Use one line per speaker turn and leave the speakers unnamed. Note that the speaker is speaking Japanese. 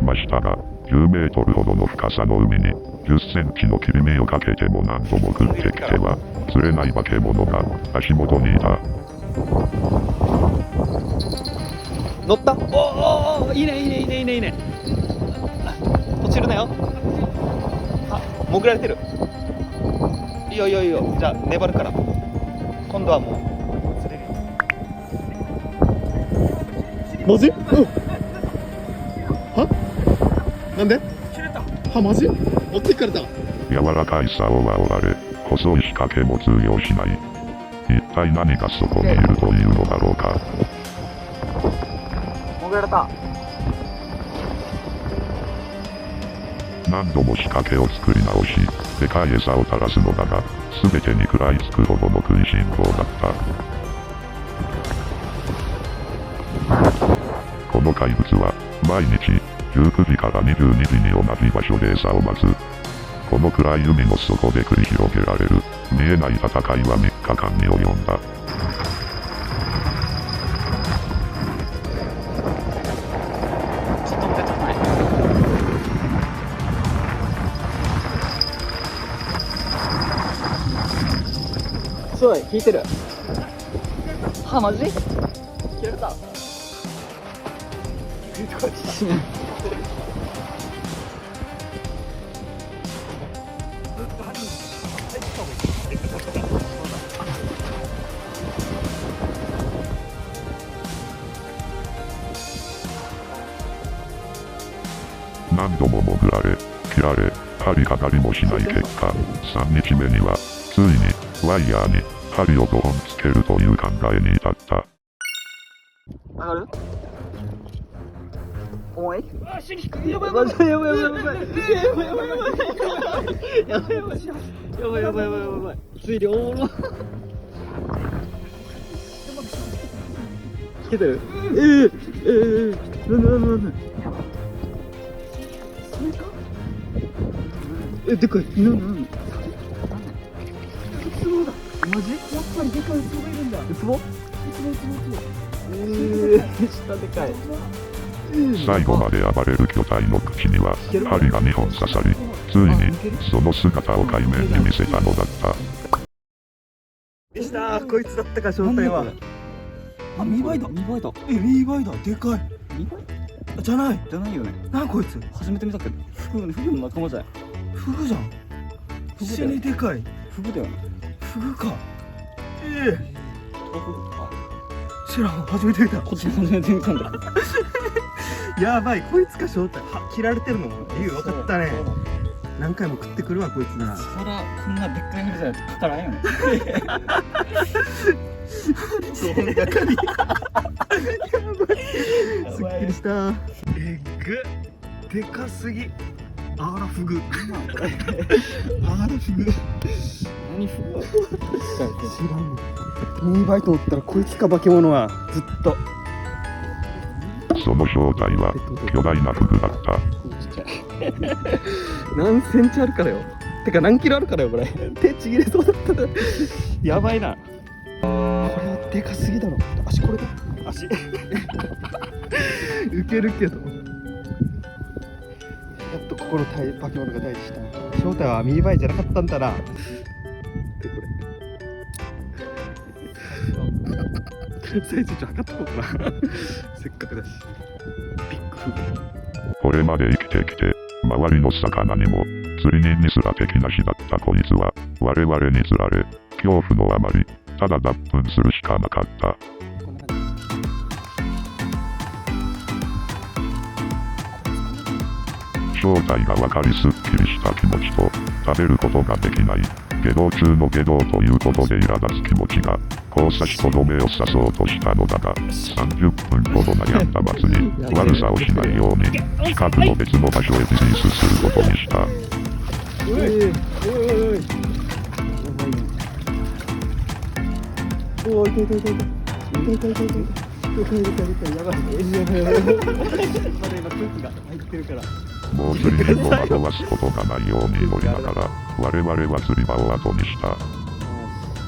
ましたが、10メートルほどの深さの海に、10センチの切り身をかけても何度も食ってきては、釣れない化け物が足元にいた。
乗った。おお、いいねいいねいいねいいねいいね。落ちるなよ。あ、潜られてる。いいよいいよいいよ。じゃあ粘るから。今度はもう釣れるよ。
マジ？は？なんで？切れた。は、マジ？持っていかれた。
柔らかい竿は折られ、細い仕掛けも通用しない。一体何がそこにいるというのだろうか。
潜られた。
何度も仕掛けを作り直し、でかい餌を垂らすのだが、全てに食らいつくほどの食いしん坊だった。この怪物は、毎日、19時から22時に同じ場所で餌を待つ。この暗い海の底で繰り広げられる、見えない戦いは3日間に及んだ。
すごい、引いてる。は、マジ？切られた。
何度も潜られ、切られ、針かかりもしない結果、3日目には、ついに、ワイヤーに、針を5本つけるという考えに至った。
上がる？重い？あ、死に低い。やばいやばいやばいやばいやばいやばいやばいやばいやばいやばいやばいやばいやばいやばいやばい。水量おもろ。来てる？なんででかい。なんでウツボだ。マジ？やっぱりでかいウツボいるんだ。ウツボ？ウツボ。下でかい。
最後まで暴れる巨体の口には、針が2本刺さり、ついに、その姿を海面に見せたのだった。
でした。こいつだったか、正体は。あ、ミーバイだ。ミーバイだ。ミーバイだ。でかい。
ミーバイ？
じゃない。
じゃないよね。
なんこいつ。
初めて見たけど、フグの仲間じゃない。
フグじゃん。死にでかい。
フグだよね。
フグか。知らん。初めて見た。
こっち初めて見たんだ。
やばい、こいつか正体。は、切られてるのも理由分かったね。何回も食ってくるわ、こいつなら。
そら、こんなでっかいのじゃかからんよね。
そう、中に。すっきりした。えぐ。でかすぎ。あら、フグ。あら、フグ。
何フグ？
知らん。ミーバイと思ったら、こいつか化け物は、ずっと。
その正体は、巨大なフグだった。
何センチあるからよ。てか何キロあるからよ、これ。手ちぎれそうだったら。やばいな。これはでかすぎだろ。足これだ。足。ウケるけど。やっとここの化け物が大事した。正体はミーバイじゃなかったんだな。で、これ。サイズ測った方かな。せっかくだし。ビッグフグ。
これまで生きてきて、周りの魚にも、釣り人にすら敵なしだったこいつは、我々に釣られ、恐怖のあまり、ただ脱糞するしかなかった。正体が分かりすっきりした気持ちと、食べることができない、下道中の下道ということで苛立つ気持ちが、交差しとどめを刺そうとしたのだが、30分ほど悩んだ末に、悪さをしないように、近くの別の場所へリリースすることにした。
おい、痛い痛い痛い痛い。痛い痛い痛い痛い。やばい。まだ今空気が入ってるから。
もう釣り人を惑わすことがないように祈りながら、我々は釣り場を後にした。